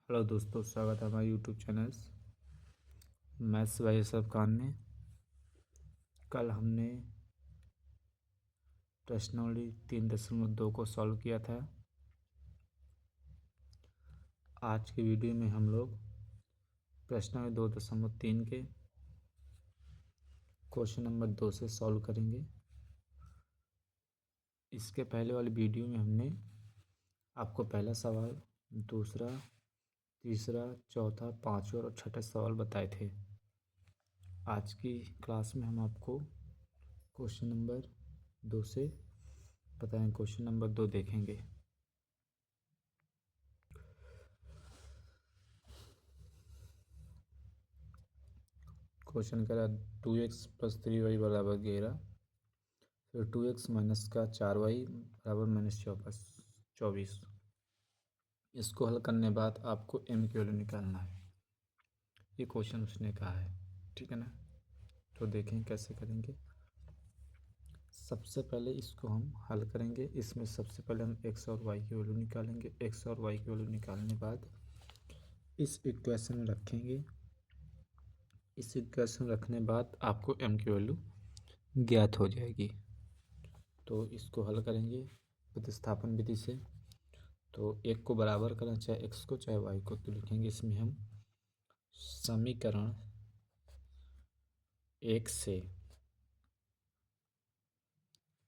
Hello दोस्तों, स्वागत है हमारे YouTube channels maths by Yusuf Khan में। कल हमने प्रश्नावली 3.2 को सॉल्व किया था। आज की वीडियो में हम लोग प्रश्नावली 2.3 के क्वेश्चन नंबर 2 से सॉल्व करेंगे। इसके पहले वाली वीडियो में हमने आपको पहला सवाल, दूसरा, तीसरा, चौथा, पाँचवा और छठा सवाल बताए थे। आज की क्लास में हम आपको क्वेश्चन नंबर 2 से बताएं। क्वेश्चन नंबर 2 देखेंगे। क्वेश्चन कह रहा 2x + 3y बराबर 11, फिर 2x माइनस का 4y बराबर -24। इसको हल करने बाद आपको m की वैल्यू निकालना है। ये क्वेश्चन उसने कहा है, ठीक है ना। तो देखें कैसे करेंगे। सबसे पहले इसको हम हल करेंगे। इसमें सबसे पहले हम x और y की वैल्यू निकालेंगे। x और y की वैल्यू निकालने बाद इस इक्वेशन में रखेंगे। इस इक्वेशन रखने बाद आपको m की वैल्यू ज्ञात हो जाएगी। तो इसको हल करेंगे प्रतिस्थापन विधि से। तो एक को बराबर करना, चाहे x को चाहे y को, तो लिखेंगे इसमें हम समीकरण 1 से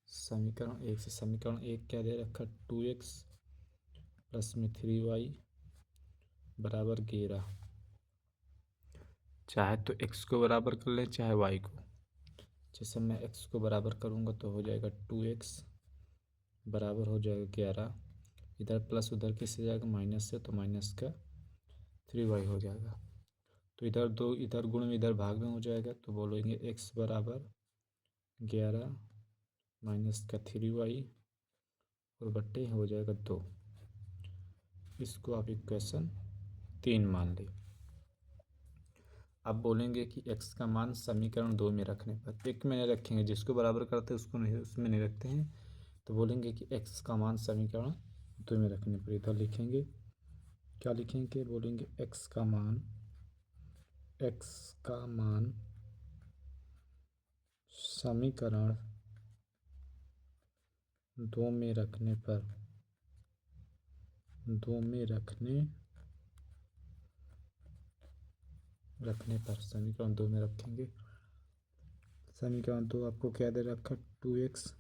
समीकरण 1 क्या दे रखा, 2x प्लस में 3y बराबर 11। चाहे तो x को बराबर कर लें चाहे y को। जैसे मैं x को बराबर करूँगा तो हो जाएगा 2x बराबर हो जाएगा 11। इधर प्लस उधर किससे जाएगा, माइनस से, तो माइनस का 3y हो जाएगा। तो इधर दो, इधर गुण में इधर भाग में हो जाएगा। तो बोलेंगे x बराबर 11 माइनस का 3y और बट्टे हो जाएगा 2। इसको आप इक्वेशन 3 मान लें। अब बोलेंगे कि x का मान समीकरण 2 में रखने पर, एक में नहीं रखेंगे, जिसको बराबर करते हैं उसको नहीं, उसमें नहीं रखते हैं। तो बोलेंगे कि x का मान समीकरण 2 में रखने पर इधर लिखेंगे। क्या लिखेंगे, बोलेंगे x का मान समीकरण 2 में रखने पर समीकरण 2 में रखेंगे। समीकरण 2 आपको क्या दे रखा, 2x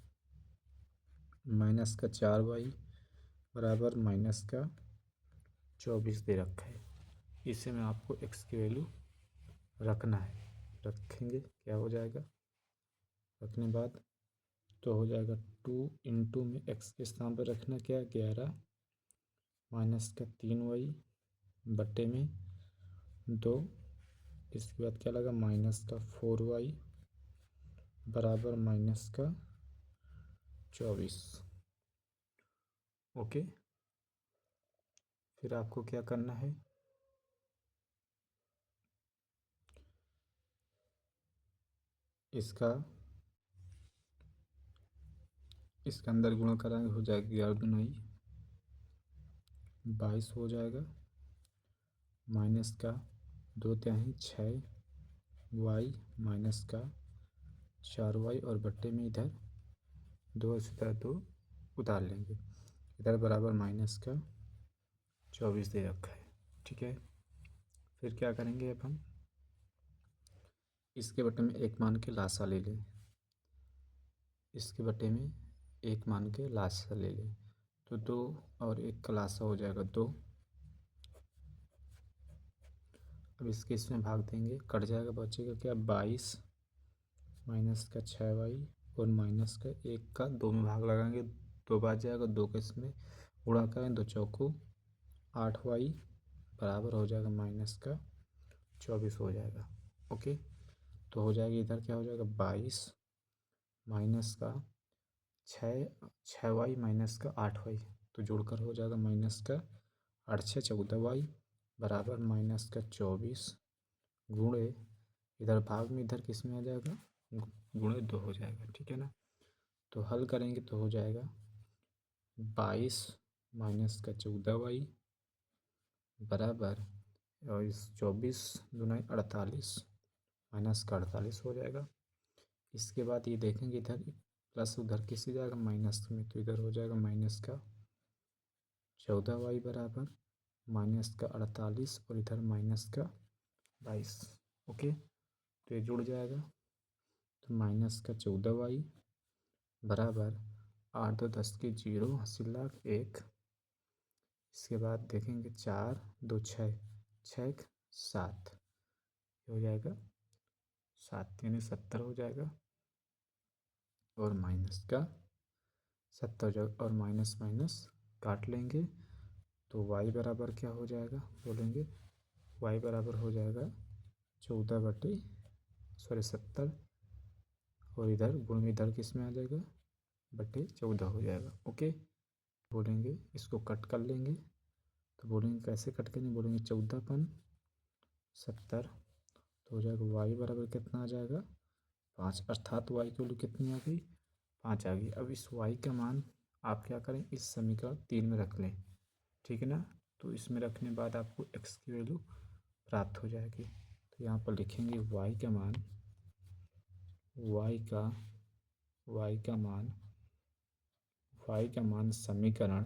माइनस का 4y बराबर माइनस का 24 दे रखा है। इसे में आपको x की वैल्यू रखना है। रखेंगे, क्या हो जाएगा, रखने बाद तो हो जाएगा 2 इंटू में x के स्थान पर रखना क्या, 11 माइनस का 3y बट्टे में 2। इसके बाद क्या लगा, माइनस का 4y बराबर माइनस का 24। ओके, फिर आपको क्या करना है, इसका अंदर गुणा कराएंगे, हो जाएगा 11 दूनी 22 हो जाएगा। माइनस का 2 तिहाई 6y माइनस का 4y और बट्टे में इधर 2 इसी तरह 2 उतार लेंगे। इधर बराबर माइनस का 24 दे रखा है, ठीक है। फिर क्या करेंगे, अब हम इसके बट्टे में एक मान के लासा ले लें। इसके बट्टे में एक मान के लासा ले लें तो 2 और 1 का लासा हो जाएगा 2। अब इसके इसमें भाग देंगे, कट जाएगा, बचेगा क्या, 22 माइनस का 6y और माइनस का 1 का 2 में भाग लगाएंगे, 2 बच जाएगा, 2 का इसमें गुणा करें, 2 चौको 8y बराबर हो जाएगा माइनस का 24 हो जाएगा। ओके, तो हो जाएगा इधर क्या हो जाएगा, 22 माइनस का 6y माइनस का 8y, तो जोड़कर हो जाएगा माइनस का 8 6 14y बराबर माइनस का 24 गुणे, इधर भाग में इधर किस में आ जाएगा, गुणे 2 हो जाएगा, ठीक है ना। तो हल करेंगे तो हो जाएगा 22 माइनस का 14y बराबर, और इस 24 दूना 48 माइनस का 48 हो जाएगा। इसके बाद ये देखेंगे इधर प्लस उधर किसी जाएगा माइनस में, तो इधर हो जाएगा माइनस का 14y बराबर माइनस का 48 और इधर माइनस का 22। ओके, तो ये जुड़ जाएगा, तो माइनस का 14y बराबर 8 2 10 के 0 80 लाख 1। इसके बाद देखेंगे 4 2 6 6 7 हो जाएगा 7 यानी 70 हो जाएगा, और माइनस का 70 हो जाएगा, और माइनस माइनस काट लेंगे तो y बराबर क्या हो जाएगा बोलेंगे, y बराबर हो जाएगा 70, और इधर गुण में इधर किस में आ जाएगा बटे 14 हो जाएगा। ओके, बोलेंगे इसको कट कर लेंगे, तो बोलेंगे कैसे कट करेंगे, बोलेंगे 14 70, तो हो जाएगा y बराबर कितना आ जाएगा 5, अर्थात y की वैल्यू कितनी आ गई 5 आ गई। अब इस y का मान आप क्या करें, इस समीकरण 3 में रख लें, ठीक है ना। तो इसमें रखने बाद आपको x की वैल्यू प्राप्त हो जाएगी। तो यहाँ पर लिखेंगे y का मान समीकरण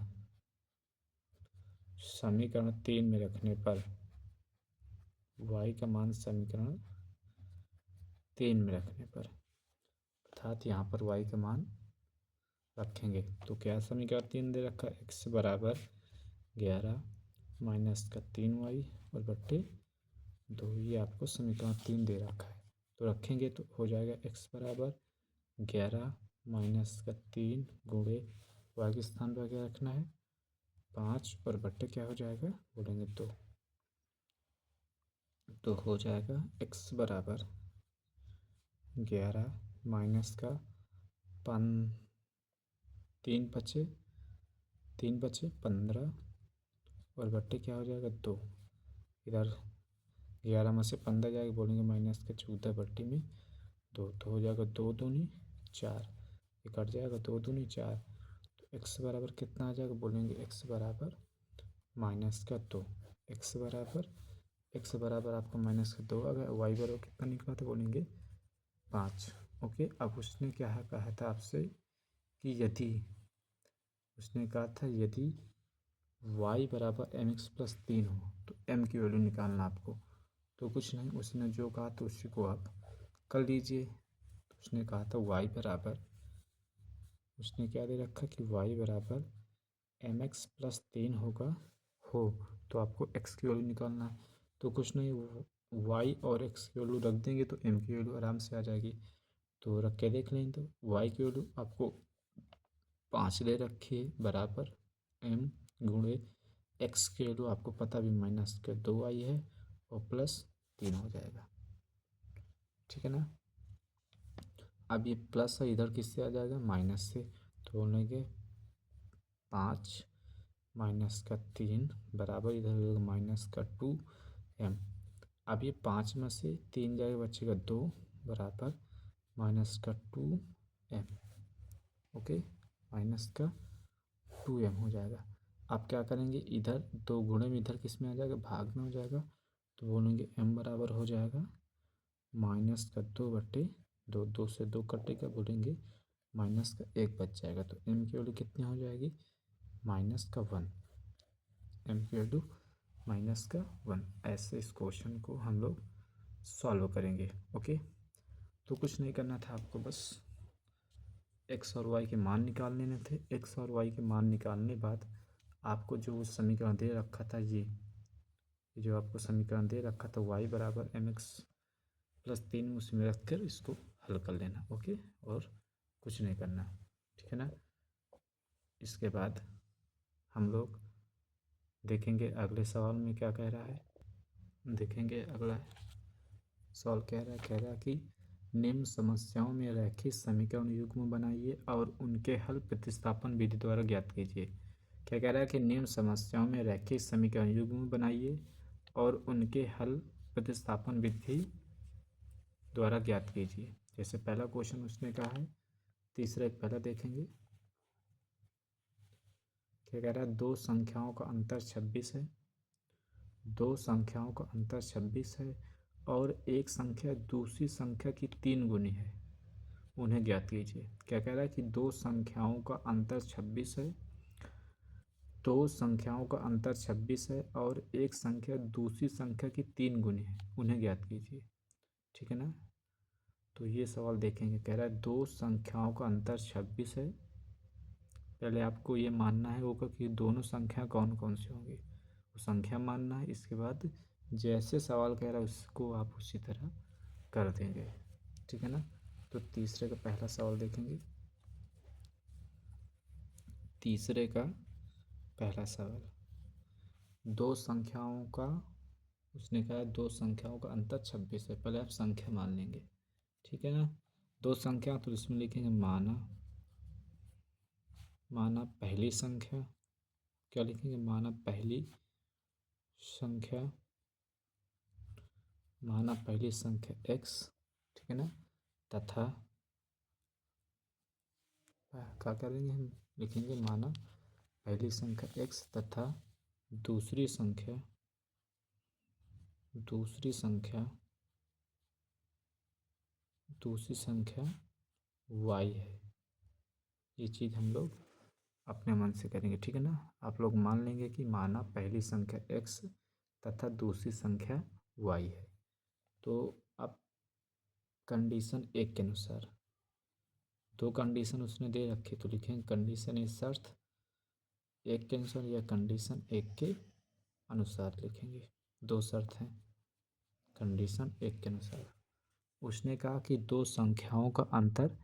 3 में रखने पर अर्थात यहाँ पर y का मान रखेंगे तो क्या समीकरण 3 दे रखा है, x बराबर 11 माइनस का 3y और बट्टे 2, ये आपको समीकरण 3 दे रखा है। तो रखेंगे तो हो जाएगा x बराबर 11 माइनस का 3 गुणे y के स्थान पर क्या रखना है 5 और बट्टे क्या हो जाएगा बोलेंगे 2, तो हो जाएगा x बराबर 11 माइनस का 3 बचे 15 और बट्टे क्या हो जाएगा 2, इधर 11 में से 15 जाएगा बोलेंगे माइनस का 14 बट्टे में 2, तो हो जाएगा 2 दूनी 4, ये कट जाएगा 2 दूनी 4, तो x बराबर कितना आ जाएगा बोलेंगे x बराबर माइनस का 2, x बराबर आपका माइनस का 2 आ गया। y बराबर कितना निकला था बोलेंगे 5। ओके, अब उसने क्या है कहा था आपसे कि उसने कहा था यदि y बराबर mx प्लस 3 हो तो m की वैल्यू निकालना आपको। तो कुछ नहीं, उसने जो कहा तो उसी को आप कर लीजिए। तो उसने कहा था उसने क्या दे रखा कि y बराबर mx प्लस 3 हो तो आपको x की वैल्यू निकालना है। तो कुछ नहीं, y और x की वैल्यू रख देंगे तो m की वैल्यू आराम से आ जाएगी। तो रख के देख लें, तो y की वैल्यू आपको 5 दे रखी है बराबर m गुणे x की वैल्यू आपको पता भी माइनस के 2 आई है और प्लस 3 हो जाएगा, ठीक है ना। अब ये प्लस है इधर किससे आ जाएगा माइनस से, तो बोलेंगे 5 माइनस का 3 बराबर इधर हो जाएगा माइनस का 2m। अब ये 5 में से 3 जाएगा बचेगा 2 बराबर माइनस का 2m। ओके, माइनस का 2m हो जाएगा। आप क्या करेंगे, इधर 2 गुणे में इधर किस में आ जाएगा भाग में हो जाएगा, तो बोलेंगे m बराबर हो जाएगा माइनस का 2 बट्टे 2, 2 से 2 कटेगा बोलेंगे माइनस का 1 बच जाएगा। तो m की वैल्यू कितनी हो जाएगी माइनस का 1, m की वैल्यू माइनस का 1। ऐसे इस क्वेश्चन को हम लोग सॉल्व करेंगे। ओके, तो कुछ नहीं करना था आपको, बस x और y के मान निकाल लेने थे। x और y के मान निकालने बाद आपको जो समीकरण दे रखा था ये जो आपको समीकरण दे रखा था y बराबर mx प्लस 3 उसमें रख कर इसको हल कर लेना। ओके, और कुछ नहीं करना, ठीक है ना। इसके बाद हम लोग देखेंगे अगले सवाल में क्या कह रहा है। देखेंगे अगला सवाल कह रहा है कि निम्न समस्याओं में रैखिक समीकरण युग्म बनाइए और उनके हल प्रतिस्थापन विधि द्वारा ज्ञात कीजिए। क्या कह रहा है कि निम्न समस्याओं में रैखिक समीकरण युग्म बनाइए और उनके हल प्रतिस्थापन विधि द्वारा ज्ञात कीजिए। जैसे पहला क्वेश्चन उसने कहा है, तीसरा एक पहला देखेंगे। क्या कह रहा है, दो संख्याओं का अंतर 26 है दो संख्याओं का अंतर 26 है और एक संख्या दूसरी संख्या की 3 गुनी है, उन्हें ज्ञात कीजिए। क्या कह रहा है कि दो संख्याओं का अंतर 26 है, दो संख्याओं का अंतर 26 है और एक संख्या दूसरी संख्या की 3 गुनी है, उन्हें ज्ञात कीजिए। ठीक है ना। तो ये सवाल देखेंगे, कह रहा है दो संख्याओं का अंतर 26 है। पहले आपको ये मानना है होगा कि दोनों संख्या कौन कौन सी होंगी, वो संख्या मानना है। इसके बाद जैसे सवाल कह रहा है उसको आप उसी तरह कर देंगे। ठीक है ना। तो तीसरे का पहला सवाल देखेंगे। तीसरे का पहला सवाल, दो संख्याओं का, उसने कहा दो संख्याओं का अंतर 26 है। पहले आप संख्या मान लेंगे। ठीक है ना। दो संख्या तो इसमें लिखेंगे माना, माना पहली संख्या, क्या लिखेंगे, माना पहली संख्या, माना पहली संख्या x। ठीक है ना। तथा क्या करेंगे हम, लिखेंगे माना पहली संख्या x तथा दूसरी संख्या, दूसरी संख्या, दूसरी संख्या y है। ये चीज़ हम लोग अपने मन से करेंगे। ठीक है ना। आप लोग मान लेंगे कि माना पहली संख्या x तथा दूसरी संख्या y है। तो अब कंडीशन एक के अनुसार, दो कंडीशन उसने दे रखी तो लिखेंगे कंडीशन एक शर्त एक के अनुसार या कंडीशन एक के अनुसार लिखेंगे। दो शर्त हैं कंडीशन एक के अनुसार। उसने कहा कि दो संख्याओं का अंतर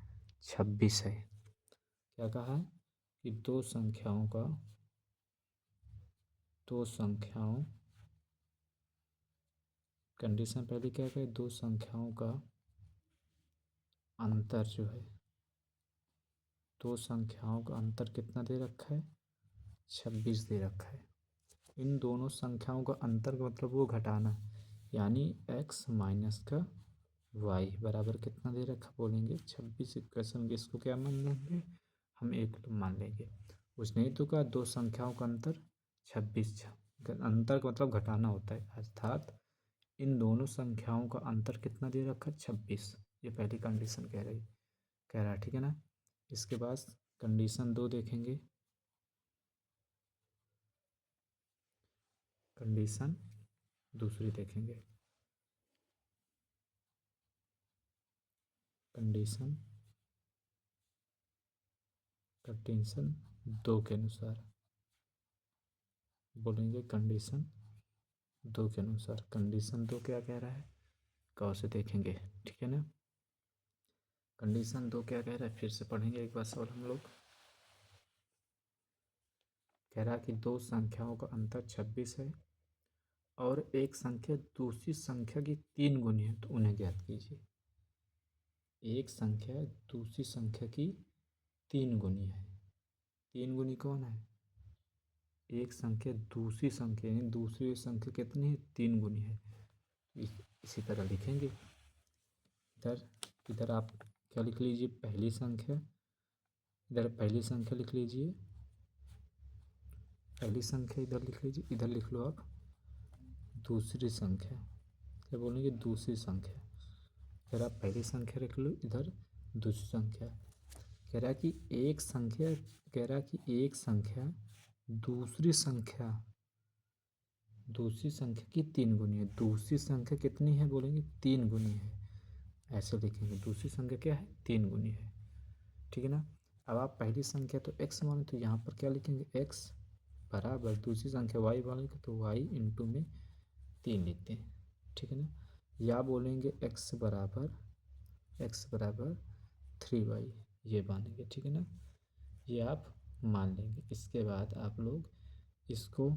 26 है। क्या कहा है कि दो संख्याओं का, दो संख्याओं, कंडीशन पहले क्या कहे, दो संख्याओं का अंतर जो है, दो संख्याओं का अंतर कितना दे रखा है, 26 दे रखा है। इन दोनों संख्याओं का अंतर का मतलब वो घटाना, यानी x माइनस का y बराबर कितना दे रखा, बोलेंगे 26। इक्वेशन के इसको क्या मान लेंगे हम, एक मान लेंगे। उसने ही तो कहा दो संख्याओं का अंतर 26, अंतर का मतलब घटाना होता है, अर्थात इन दोनों संख्याओं का अंतर कितना दे रखा है, 26। ये पहली कंडीशन कह रहा है। ठीक है ना। इसके बाद कंडीशन दो देखेंगे। कंडीशन दूसरी देखेंगे। कंडीशन कंडीशन दो के अनुसार बोलेंगे, कंडीशन दो के अनुसार। कंडीशन दो क्या कह रहा है, कौन से देखेंगे। ठीक है ना। कंडीशन दो क्या कह रहा है, फिर से पढ़ेंगे एक बार सवाल हम लोग। कह रहा है कि दो संख्याओं का अंतर 26 है और एक संख्या दूसरी संख्या की 3 गुनी है, तो उन्हें ज्ञात कीजिए। एक संख्या दूसरी संख्या की 3 गुनी है। 3 गुनी कौन है, एक संख्या दूसरी संख्या, यानी दूसरी संख्या कितनी है, 3 गुनी है। इसी तरह लिखेंगे। इधर इधर आप क्या लिख लीजिए, पहली संख्या, इधर पहली संख्या लिख लीजिए, पहली संख्या इधर लिख लीजिए, इधर लिख लो आप दूसरी संख्या। क्या बोलेंगे, दूसरी संख्या। इधर आप पहली संख्या लिख लो, इधर दूसरी संख्या। कह रहा है कि एक संख्या, कह रहा है कि एक संख्या दूसरी संख्या, दूसरी संख्या की 3 गुनी है। दूसरी संख्या कितनी है, बोलेंगे 3 गुनी है, ऐसे लिखेंगे। दूसरी संख्या क्या है, 3 गुनी है। ठीक है ना। अब आप पहली संख्या तो x माने, तो यहाँ पर क्या लिखेंगे, x बराबर दूसरी संख्या y मानेंगे तो y इंटू में 3 लिखते हैं। ठीक है ना। या बोलेंगे x बराबर 3y, ये मानेंगे। ठीक है ना। ये आप मान लेंगे। इसके बाद आप लोग इसको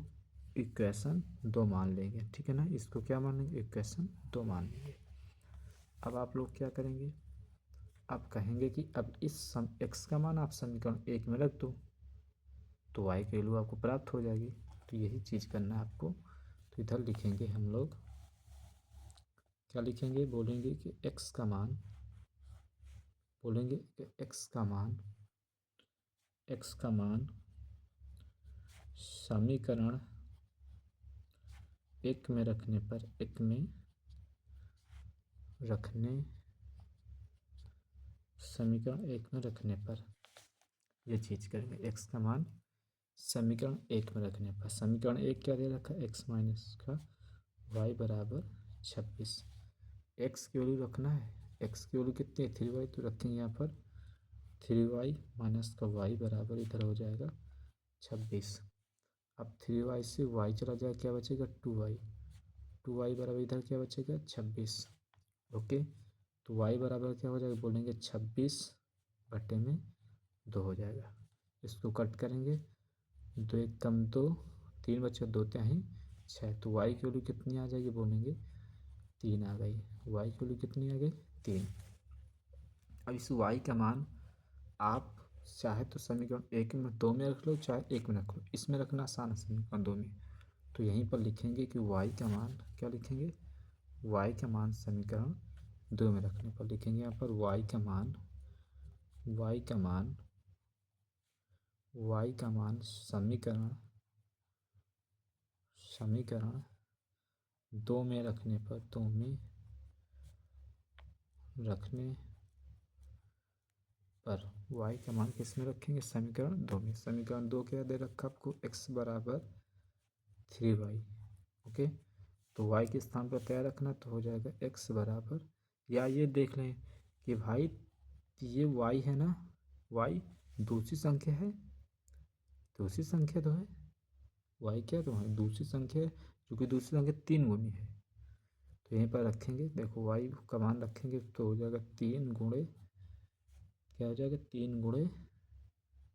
इक्वेशन दो मान लेंगे। ठीक है ना। इसको क्या मान लेंगे, इक्वेशन दो मान लेंगे। अब आप लोग क्या करेंगे, अब कहेंगे कि अब इस x का मान आप समीकरण एक में रख दो, तो y की वैल्यू आपको प्राप्त हो जाएगी। तो यही चीज़ करना है आपको। तो इधर लिखेंगे हम लोग, क्या लिखेंगे, बोलेंगे कि x का मान, बोलेंगे कि x का मान समीकरण एक में रखने पर, एक में रखने, समीकरण एक में रखने पर ये चीज़ करेंगे। एक्स का मान समीकरण एक में रखने पर, समीकरण एक क्या दे रखा है, एक्स माइनस का वाई बराबर 26। एक्स की वैल्यू रखना है, एक्स की वैल्यू कितनी है 3y, तो रखेंगे यहाँ पर 3y माइनस का वाई बराबर इधर हो जाएगा 26। अब 3y से y चला जाएगा, क्या बचेगा 2y, 2y बराबर इधर क्या बचेगा 26। ओके, तो y बराबर क्या हो जाएगा, बोलेंगे 26/2 हो जाएगा। इसको कट करेंगे, 2 एक कम 2, 3 बचे 2 त्याहीं 6, तो y की वैल्यू कितनी आ जाएगी, बोलेंगे 3 आ गई। y की वैल्यू कितनी आ गई 3। अब इस y का मान आप चाहे तो समीकरण एक में 2 में रख लो, चाहे एक में रख लो, इसमें रखना आसान है समीकरण 2 में। तो यहीं पर लिखेंगे कि y का मान क्या लिखेंगे, y का मान समीकरण 2 में रखने पर लिखेंगे यहाँ पर y का मान, y का मान, y का मान समीकरण, समीकरण 2 में रखने पर, 2 में रखने पर y का मान किस में रखेंगे, समीकरण 2 में। समीकरण 2 क्या दे रखा आपको, x बराबर 3y। ओके, तो y के स्थान पर क्या रखना, तो हो जाएगा x बराबर, या ये देख लें कि भाई ये y है ना, y दूसरी संख्या है, दूसरी संख्या तो है, y क्या तो है दूसरी संख्या है, क्योंकि दूसरी संख्या 3 गुनी है। तो यहीं पर रखेंगे, देखो y का मान रखेंगे तो हो जाएगा 3 गुणे, क्या हो जाएगा 3 गुणे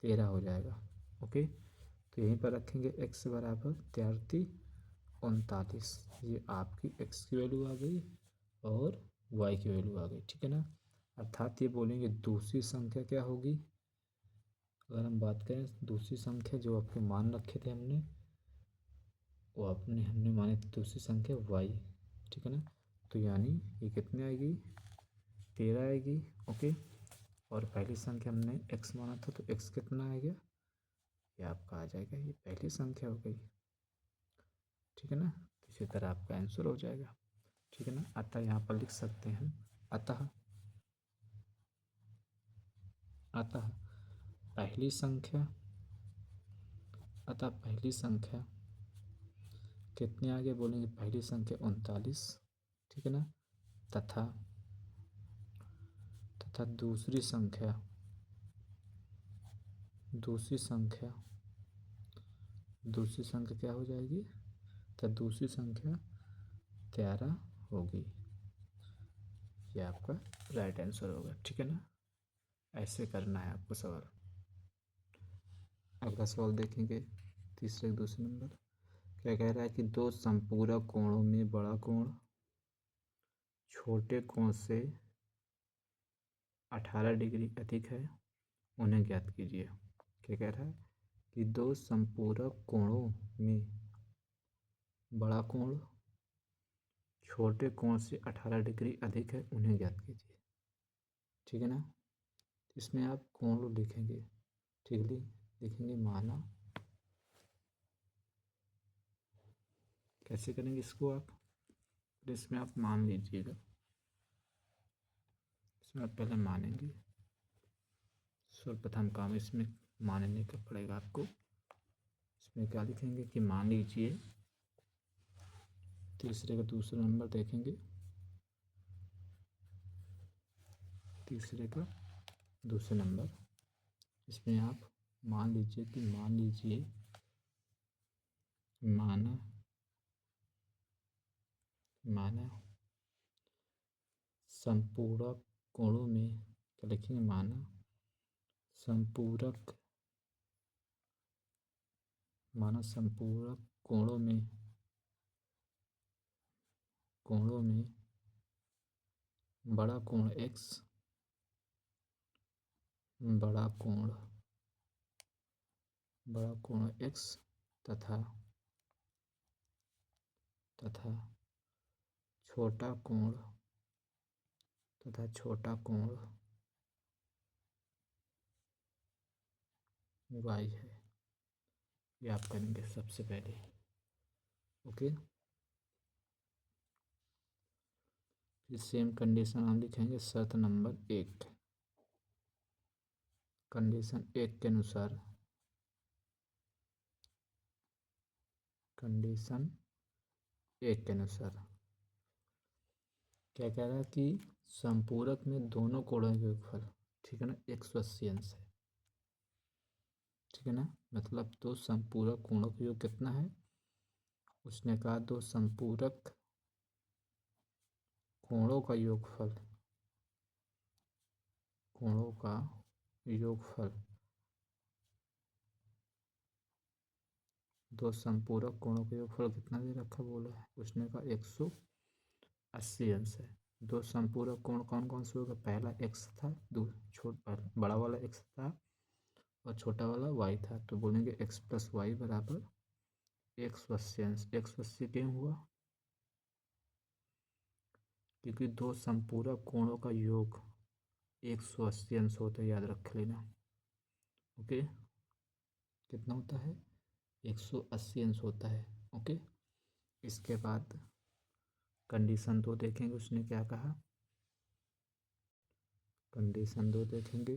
13 हो जाएगा। ओके, तो यहीं पर रखेंगे x बराबर 39 ये आपकी x की वैल्यू आ गई और y की वैल्यू आ गई, ठीक है ना। अर्थात ये बोलेंगे दूसरी संख्या क्या होगी, अगर हम बात करें दूसरी संख्या जो आपके मान रखे थे हमने, वो हमने माने थे दूसरी संख्या y, ठीक है ना। तो यानी ये कितनी आएगी 13 आएगी। ओके, और पहली संख्या हमने x माना था, तो x कितना आ गया, ये आपका आ जाएगा, ये पहली संख्या हो गई, ठीक है ना। तो इसी तरह आपका आंसर हो जाएगा, ठीक है ना। अतः यहाँ पर लिख सकते हैं, अतः अतः पहली संख्या, अतः पहली संख्या कितने आगे बोलेंगे, पहली संख्या 39, ठीक है ना। तथा तथा दूसरी संख्या, दूसरी संख्या, दूसरी संख्या क्या हो जाएगी, तो दूसरी संख्या 13 होगी। ये आपका राइट आंसर होगा, ठीक है ना। ऐसे करना है आपको सवाल। अगला सवाल देखेंगे, तीसरे दूसरे नंबर क्या कह रहा है कि दो संपूरक कोणों में बड़ा कोण छोटे कोण से 18 डिग्री अधिक है, उन्हें ज्ञात कीजिए। क्या कह रहा है कि दो संपूरक कोणों में बड़ा कोण छोटे कोण से 18 डिग्री अधिक है, उन्हें ज्ञात कीजिए, ठीक है ना। इसमें आप कोण लिखेंगे, ठीक है, लिखेंगे माना, कैसे करेंगे इसको आप, तो इसमें आप मान लीजिएगा, इसमें आप पहले मानेंगे, सर्वप्रथम काम इसमें मानने का पड़ेगा आपको। इसमें क्या लिखेंगे कि मान लीजिए, तीसरे का दूसरा नंबर देखेंगे, तीसरे का दूसरा नंबर, इसमें आप मान लीजिए कि मान लीजिए माना, माना संपूरक कोणों में, क्या लिखेंगे माना संपूरक, माना संपूरक कोणों में, कोणों में बड़ा कोण x, बड़ा कोण, बड़ा कोण x तथा तथा छोटा कोण, तथा छोटा कोण y है। ये आप करेंगे सबसे पहले। ओके, फिर सेम कंडीशन हम लिखेंगे शर्त नंबर 1। कंडीशन 1 के अनुसार कंडीशन 1 के अनुसार क्या कह रहा है कि संपूरक में दोनों कोणों का योगफल, ठीक है ना, 180 अंश है, ठीक है ना। मतलब दो संपूरक कोणों का योग कितना है, उसने कहा दो संपूरक कोणों का योगफल, कोणों का योगफल, दो संपूरक कोणों का योगफल कितना दे रखा बोला है, उसने कहा 180 अंश है। दो संपूरक कोण कौन कौन से होगा, पहला x था, बड़ा वाला x था और छोटा वाला y था, तो बोलेंगे x प्लस वाई बराबर 180 अंश। 180 क्यों हुआ, क्योंकि दो संपूरक कोणों का योग 180 अंश होता है, याद रख लेना। ओके, कितना होता है, 180 अंश होता है। ओके, इसके बाद कंडीशन 2 देखेंगे, उसने क्या कहा, कंडीशन 2 देखेंगे।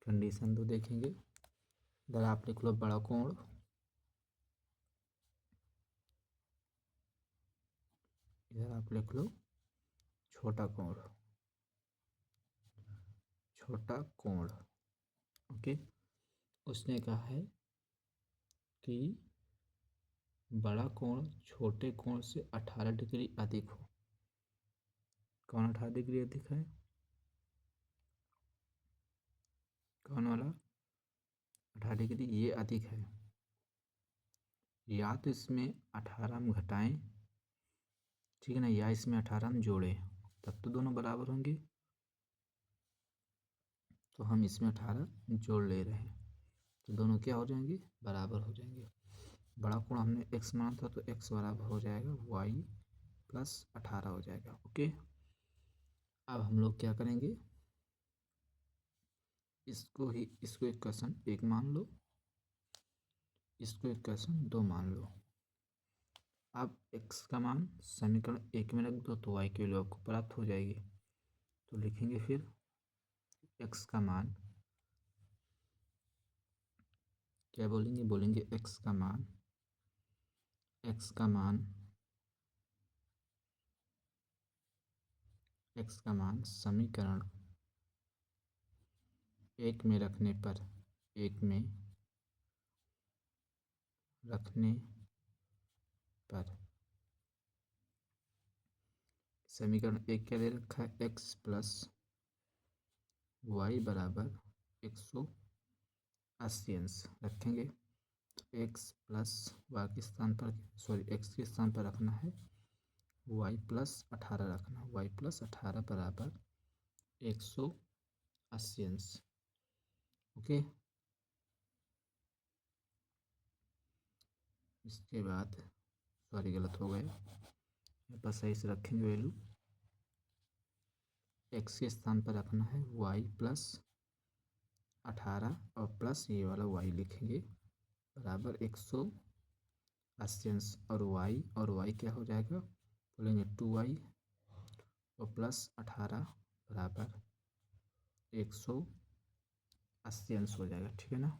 कंडीशन 2 देखेंगे, इधर आप लिख लो बड़ा कोण, इधर आप लिख लो छोटा कोण, छोटा कोण। ओके, उसने कहा है कि बड़ा कोण छोटे कोण से 18 डिग्री अधिक हो। कौन 18 डिग्री अधिक है, कौन वाला 18 डिग्री, ये अधिक है। या तो इसमें 18 हम घटाएं, ठीक है ना, या इसमें 18 हम जोड़ें, तब तो दोनों बराबर होंगे। तो हम इसमें 18 जोड़ ले रहे हैं, तो दोनों क्या हो जाएंगे, बराबर हो जाएंगे। बड़ा कोण हमने x माना था, तो x बराबर हो जाएगा y प्लस 18 हो जाएगा। ओके, अब हम लोग क्या करेंगे, इसको इक्वेशन 1 मान लो, इसको इक्वेशन 2 मान लो। अब x का मान समीकरण 1 में रख दो, तो y की वैल्यू आपको प्राप्त हो जाएगी। तो लिखेंगे फिर x का मान, क्या बोलेंगे, बोलेंगे x का मान, x का मान, x का मान समीकरण 1 में रखने पर, 1 में रखने पर समीकरण 1 क्या दे रखा है, x प्लस वाई बराबर 180 अंश रखेंगे। तो x प्लस वाई के स्थान पर, सॉरी x के स्थान पर रखना है y प्लस 18 रखना है, y प्लस 18 बराबर 180 अंश। ओके, इसके बाद, सॉरी गलत हो गया, यहाँ पर सही से रखेंगे वैल्यू, x के स्थान पर रखना है y प्लस 18 और प्लस ये वाला y लिखेंगे बराबर 180 अंश, और y क्या हो जाएगा, बोलेंगे 2y और प्लस 18 बराबर 180 अंश हो जाएगा, ठीक है ना।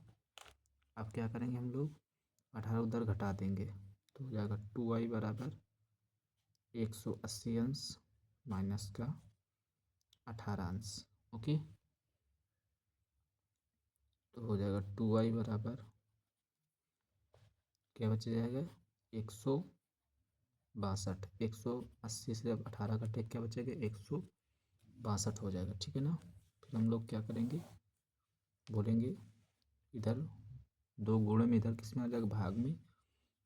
अब क्या करेंगे हम लोग, 18 उधर घटा देंगे, तो हो जाएगा 2y बराबर 180 अंश माइनस का 18 अंश। ओके, तो हो जाएगा 2y बराबर, क्या बच जाएगा, 162, 180 से जब 18 घटे क्या बचेगा, 162 हो जाएगा, ठीक है ना। फिर हम लोग क्या करेंगे, बोलेंगे इधर दो गुणे में, इधर किस में आ जाएगा, भाग में,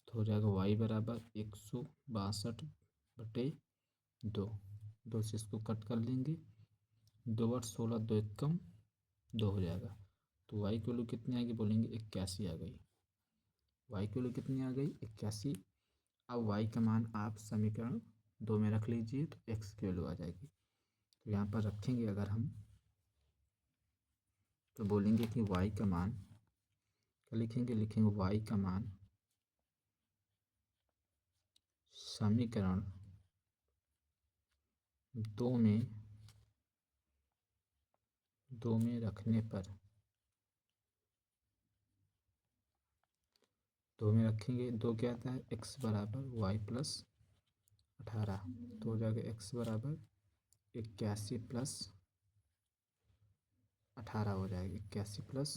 तो हो जाएगा y बराबर 162/2, 2 से इसको कट कर लेंगे, 2/16, 2 एक कम 2 हो जाएगा। तो y की वैल्यू कितनी आएगी, बोलेंगे 81 आ गई। y की वैल्यू कितनी आ गई, 81। अब y का मान आप समीकरण 2 में रख लीजिए तो x की वैल्यू आ जाएगी। तो यहाँ पर रखेंगे अगर हम तो बोलेंगे कि y का मान क्या लिखेंगे, y का मान समीकरण 2 में रखने पर 2 में रखेंगे, 2 क्या आता है x बराबर y प्लस 18, तो हो जाएगा x बराबर 81 प्लस 18 हो जाएगा, 81 प्लस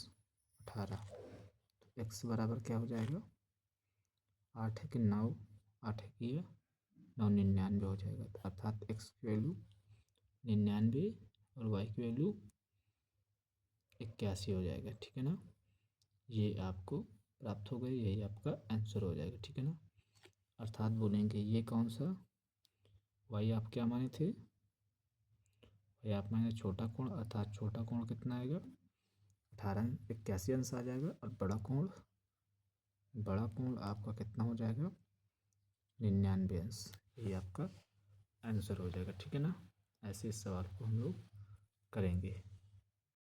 18। तो x बराबर क्या हो जाएगा 8 है कि 9, 8 है कि 9, 99 हो जाएगा। तो अर्थात x की वैल्यू 99 और y की वैल्यू 81 हो जाएगा। ठीक है ना, ये आपको प्राप्त हो गई, यही आपका आंसर हो जाएगा। ठीक है ना, अर्थात बोलेंगे ये कौन सा y आप क्या माने थे, y आप माने छोटा कोण, अर्थात छोटा कोण कितना आएगा 18 81 अंश आ जाएगा, और बड़ा कोण आपका कितना हो जाएगा 99 अंश, ये आपका आंसर हो जाएगा। ठीक है ना, ऐसे इस सवाल को हम लोग करेंगे।